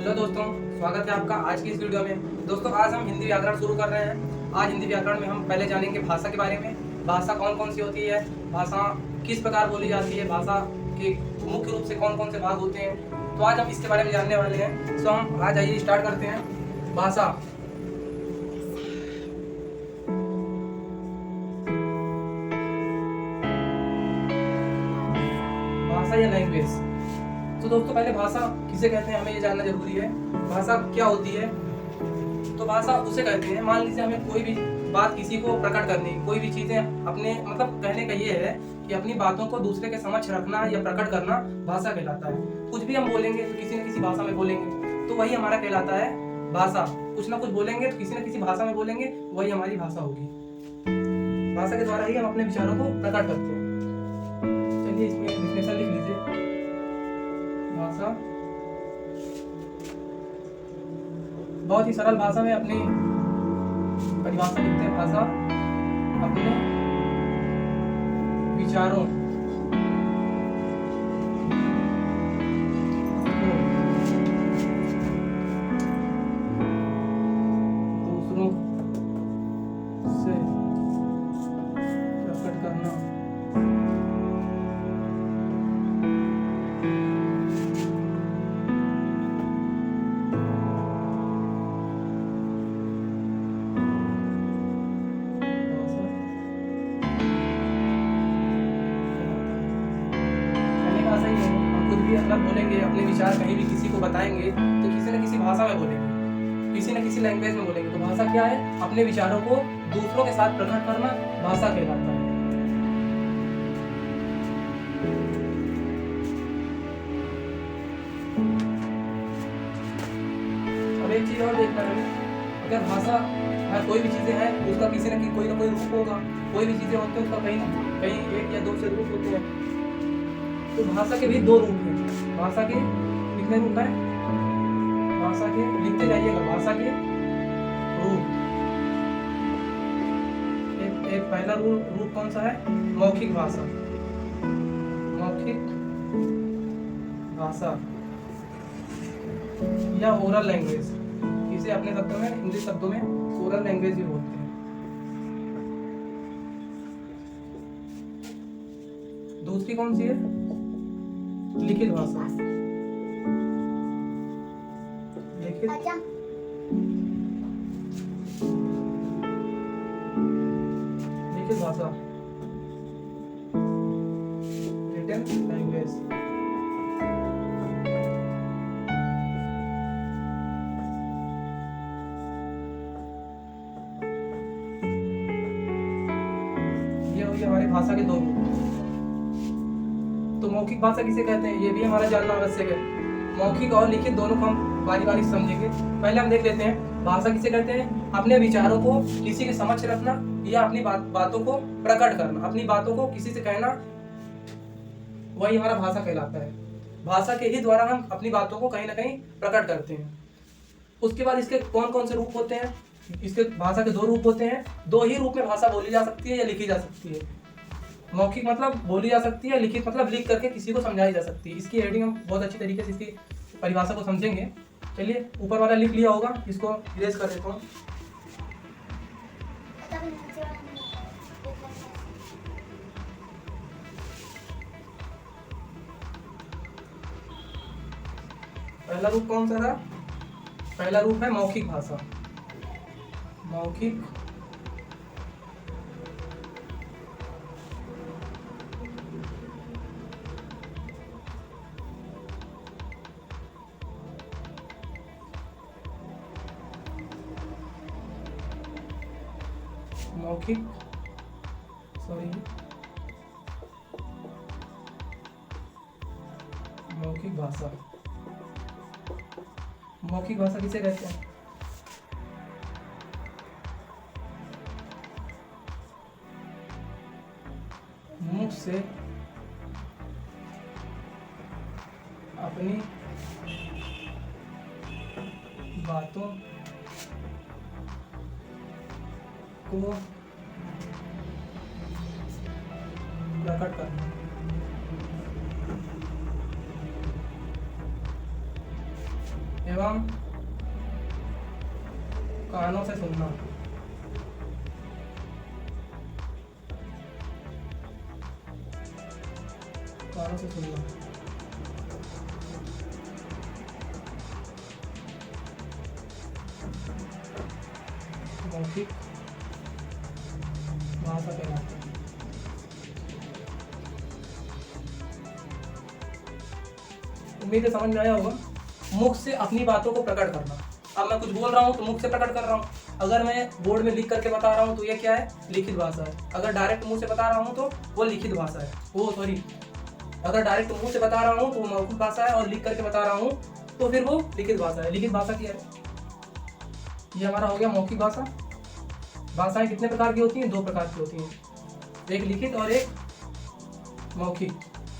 Hello दोस्तों, स्वागत है आपका आज की इस वीडियो में। दोस्तों आज हम हिंदी व्याकरण शुरू कर रहे हैं। आज हिंदी व्याकरण में हम पहले जानेंगे भाषा के बारे में। भाषा कौन कौन सी होती है, भाषा किस प्रकार बोली जाती है, भाषा के मुख्य रूप से कौन कौन से भाग होते हैं, तो आज हम इसके बारे में जानने वाले हैं। तो हम आज आइए स्टार्ट करते हैं। भाषा भाषा या लैंग्वेज। तो दोस्तों पहले भाषा किसे कहते हैं हमें ये जानना जरूरी है। भाषा क्या होती है? तो भाषा उसे कहते हैं, मान लीजिए हमें कोई भी बात किसी को प्रकट करनी, कोई भी चीजें अपने मतलब कहने का ये है कि अपनी बातों को दूसरे के समक्ष रखना या प्रकट करना भाषा कहलाता है। कुछ भी हम बोलेंगे तो किसी न किसी भाषा में बोलेंगे, तो वही हमारा कहलाता है भाषा। कुछ ना कुछ बोलेंगे तो किसी न किसी भाषा में बोलेंगे, वही हमारी भाषा होगी। भाषा के द्वारा ही हम अपने विचारों को प्रकट करते हैं। चलिए इसमें डिफिनेशन लिख लीजिए। भाषा बहुत ही सरल भाषा में अपनी परिभाषा लिखते हैं। भाषा अपने विचारों दूसरों से प्रकट करना, अगर बोलेंगे अपने विचार कहीं भी किसी को बताएंगे तो किसी न किसी भाषा में बोलेंगे, किसी न किसी लैंग्वेज में बोलेंगे। तो भाषा क्या है? अपने विचारों को दूसरों के साथ प्रकट करना भाषा कहलाता है। अब एक चीज और देखना है, अगर भाषा कोई भी चीजें हैं उसका किसी न कोई रूप होगा। कोई भी चीजें होती हैं उसका कहीं ना कहीं एक या दो से रूप होते हैं। तो भाषा के भी दो रूप हैं। भाषा के कितने रूप हैं? भाषा के लिखते जाइएगा, भाषा के रूप। एक पहला रूप कौन सा है? मौखिक भाषा। मौखिक भाषा या ओरल लैंग्वेज, इसे अपने शब्दों में, इंग्लिश शब्दों में ओरल लैंग्वेज भी बोलते हैं। दूसरी कौन सी है? लिखित भाषा। लिखित भाषा, रिटन लैंग्वेज। ये हो गया हमारे भाषा के दो रूप। तो मौखिक भाषा किसे कहते हैं, ये भी हमारा जानना आवश्यक है। मौखिक और लिखित दोनों को हम बारी बारी समझेंगे। पहले हम देख लेते हैं भाषा किसे कहते हैं। अपने विचारों को किसी के समक्ष रखना या अपनी बातों को प्रकट करना, अपनी बातों को किसी से कहना, वही हमारा भाषा कहलाता है। भाषा के ही द्वारा हम अपनी बातों को कहीं ना कहीं प्रकट करते हैं। उसके बाद इसके कौन कौन से रूप होते हैं? इसके भाषा के दो रूप होते हैं। दो ही रूप में भाषा बोली जा सकती है या लिखी जा सकती है। मौखिक मतलब बोली जा सकती है, लिखित मतलब लिख करके किसी को समझाई जा सकती है। इसकी हेडिंग हम बहुत अच्छी तरीके से इसकी परिभाषा को समझेंगे। चलिए ऊपर वाला लिख लिया होगा, इसको इरेज कर देता हूँ। पहला रूप कौन सा था? पहला रूप है मौखिक भाषा। मौखिक मौखिक मौखिक भाषा। मौखिक भाषा किसे कहते हैं? मुख से अपनी बातों को प्रकट करना। एवं कानों से सुनना। कानों से सुनना। मौखिक भाषा कहलाती है। उम्मीद है समझ में आया होगा। मुख से अपनी बातों को प्रकट करना। अब मैं कुछ बोल रहा हूँ तो मुख से प्रकट कर रहा हूँ। अगर मैं बोर्ड में लिख करके बता रहा हूँ तो ये क्या है? लिखित भाषा है। अगर डायरेक्ट मुंह से बता रहा हूँ तो वो लिखित भाषा है। वो सॉरी, अगर डायरेक्ट मुंह से बता रहा हूँ तो वो मौखिक भाषा है, और लिख करके बता रहा हूँ तो फिर वो लिखित भाषा है। लिखित भाषा क्या है? ये हमारा हो गया मौखिक भाषा। भाषाएं कितने प्रकार की होती हैं? 2 प्रकार की होती हैं, एक लिखित और एक मौखिक।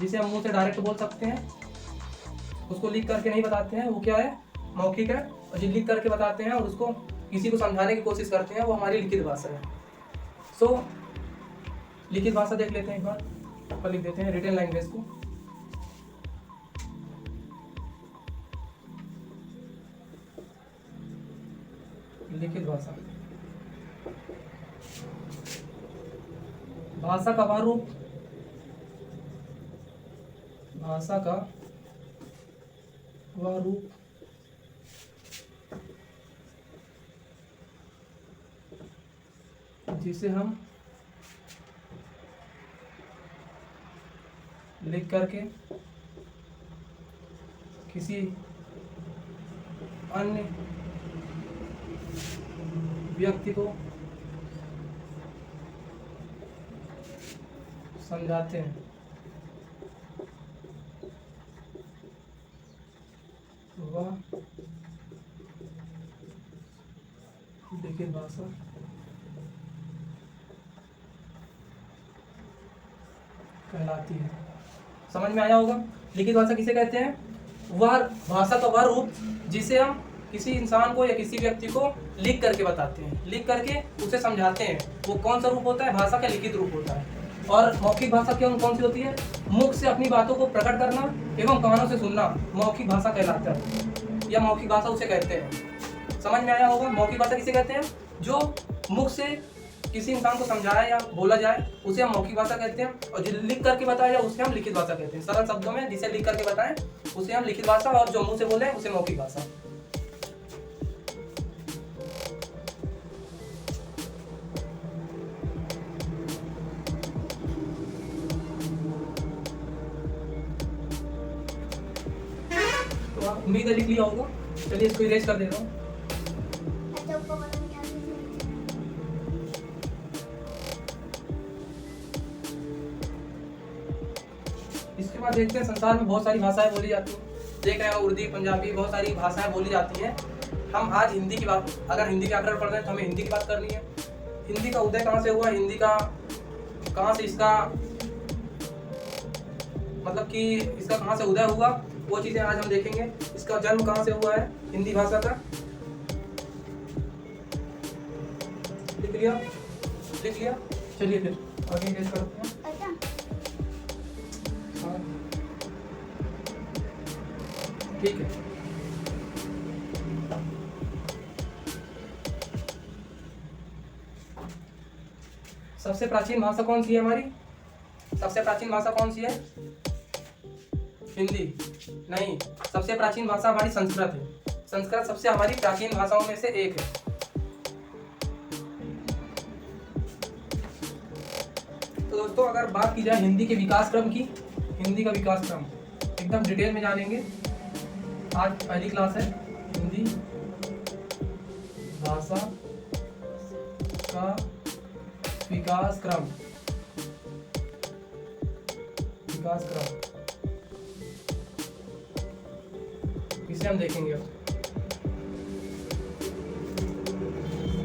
जिसे हम मुंह से डायरेक्ट बोल सकते हैं, उसको लिख करके नहीं बताते हैं, वो क्या है? मौखिक है। और जो लिख करके बताते हैं और उसको किसी को समझाने की कोशिश करते हैं, वो हमारी लिखित भाषा है। सो लिखित भाषा देख लेते हैं एक बार। ऊपर लिख देते हैं रिटन लैंग्वेज को। लिखित भाषा, भाषा का वह रूप, भाषा का वह रूप जिसे हम लिख करके किसी अन्य व्यक्ति को समझाते हैं, वह लिखित भाषा कहलाती है। समझ में आया होगा? लिखित भाषा किसे कहते हैं? वह भाषा का वह रूप जिसे हम किसी इंसान को या किसी व्यक्ति को लिख करके बताते हैं, लिख करके उसे समझाते हैं। वो कौन सा रूप होता है? भाषा का लिखित रूप होता है। और मौखिक भाषा कौन सी होती है? मुख से अपनी बातों को प्रकट करना एवं कानों से सुनना मौखिक भाषा कहलाता है, या मौखिक भाषा उसे कहते हैं। समझ में आया होगा? मौखिक भाषा किसे कहते हैं? जो मुख से किसी इंसान को समझाया या बोला जाए उसे हम मौखिक भाषा कहते हैं, और जो लिख करके बताया जाए उसे हम लिखित भाषा कहते हैं। सरल शब्दों में जिसे लिख करके बताएं उसे हम लिखित भाषा, और जो मुंह से बोले उसे मौखिक भाषा। तो उम्मीद है लिख लिया होगा। चलिए इसको इरेज कर दे रहा हूँ। इसके बाद देखते हैं संसार में बहुत सारी भाषाएं बोली जाती हैं। देख रहे हैं उर्दू, पंजाबी, बहुत सारी भाषाएं बोली जाती हैं। हम आज हिंदी की बात, अगर हिंदी के व्याकरण पढ़ रहे हैं तो हमें हिंदी की बात करनी है। हिंदी का उदय कहाँ से हुआ? हिंदी का कहाँ से, इसका मतलब कि इसका कहाँ से उदय हुआ, वो चीजें आज हम देखेंगे। इसका जन्म कहाँ से हुआ है हिंदी भाषा का। लिख लिया? लिख लिया। चलिए फिर आगे इंगेज करते हैं। ठीक है। सबसे प्राचीन भाषा कौन सी है हमारी? सबसे प्राचीन भाषा कौन सी है? हिंदी नहीं, सबसे प्राचीन भाषा हमारी संस्कृत है। संस्कृत सबसे हमारी प्राचीन भाषाओं में से एक है। तो दोस्तों अगर बात की जाए हिंदी के विकास क्रम की, हिंदी का विकास क्रम एकदम डिटेल में जानेंगे। आज पहली क्लास है हिंदी भाषा का विकास क्रम। विकास क्रम इसे हम देखेंगे।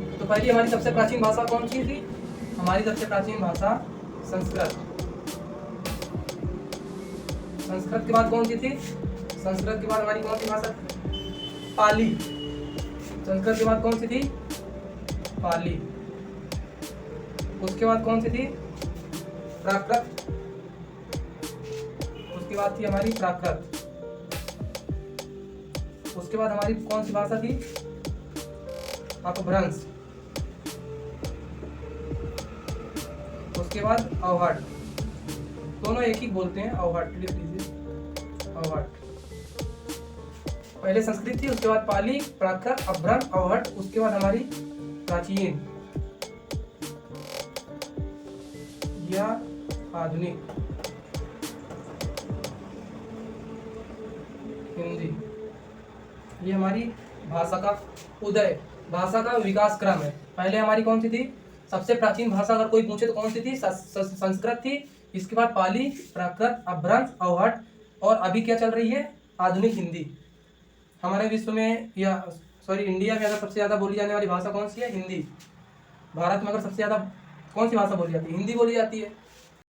तो पहली हमारी सबसे प्राचीन भाषा कौन सी थी? हमारी सबसे प्राचीन भाषा संस्कृत। संस्कृत के बाद कौन सी थी? संस्कृत के बाद हमारी कौन सी भाषा थी? पाली। संस्कृत के बाद कौन सी थी? पाली। उसके बाद कौन सी थी? प्राकृत। उसके बाद थी हमारी प्राकृत। उसके बाद हमारी कौन सी भाषा थी, अपभ्रंश, उसके बाद अवहट, दोनों एक ही बोलते हैं, अवहट, लिख लीजिए अवहट। पहले संस्कृत थी, उसके बाद पाली, प्राकृत, अपभ्रंश, अवहट, उसके बाद हमारी प्राचीन या आधुनिक हिंदी। ये हमारी भाषा का उदय, भाषा का विकास क्रम है। पहले हमारी कौन सी थी, सबसे प्राचीन भाषा अगर कोई पूछे तो कौन सी थी, संस्कृत थी, इसके बाद पाली, प्राकृत, अपभ्रंश, अवहट, और अभी क्या चल रही है, आधुनिक हिंदी। हमारे विश्व में या सॉरी इंडिया में अगर सबसे ज़्यादा बोली जाने वाली भाषा कौन सी है, हिंदी। भारत में अगर सबसे ज़्यादा कौन सी भाषा बोली जाती है, हिंदी बोली जाती है।